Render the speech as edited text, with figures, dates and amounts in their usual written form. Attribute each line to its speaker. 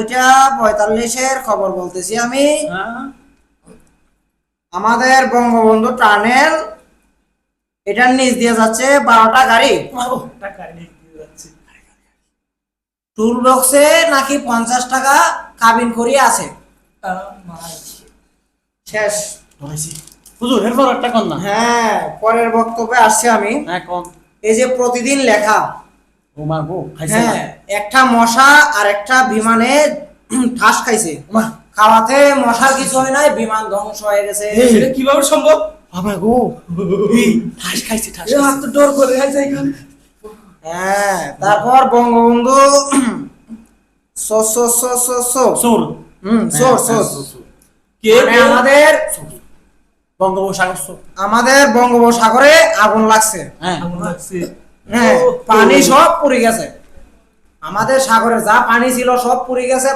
Speaker 1: 2:45 খবর বলতেছি আমি। আমাদের বঙ্গবন্ধু টানেল এটার নিচ দিয়ে যাচ্ছে 12টা গাড়ি। টুল বক্সে নাকি 50 টাকা কাবিন করিয়ে আছে। শেষ
Speaker 2: হুজুর এরপর একটা কোন না।
Speaker 1: হ্যাঁ, পরের বক্তব্যে আসছি আমি।
Speaker 2: হ্যাঁ কোন।
Speaker 1: এই যে প্রতিদিন লেখা,
Speaker 2: ও মা গো খাইছে।
Speaker 1: হ্যাঁ, একটা মশা আর একটা বিমানে ঠাস খাইছে। খাওয়াতে মশার কিছু হয় নাই, বিমান ধ্বংস হয়ে গেছে।
Speaker 2: এটা কিভাবে সম্ভব? বাবা গো ঠাস খাইছে ঠাস
Speaker 1: এ হাত তো ডর করে খাইছে এখানে। হ্যাঁ, তারপর বঙ্গবন্ধু সো সো সো সো সো
Speaker 2: সোর
Speaker 1: সোর সোর
Speaker 2: কে
Speaker 1: মানে আমাদের
Speaker 2: বঙ্গোপসাগর সোর।
Speaker 1: আমাদের বঙ্গোপসাগরে আগুন লাগছে।
Speaker 2: হ্যাঁ
Speaker 1: হ্যাঁ, পানি সব পুড়ে গেছে। আমাদের সাগরে যা পানি ছিল সব পুড়ে গেছে।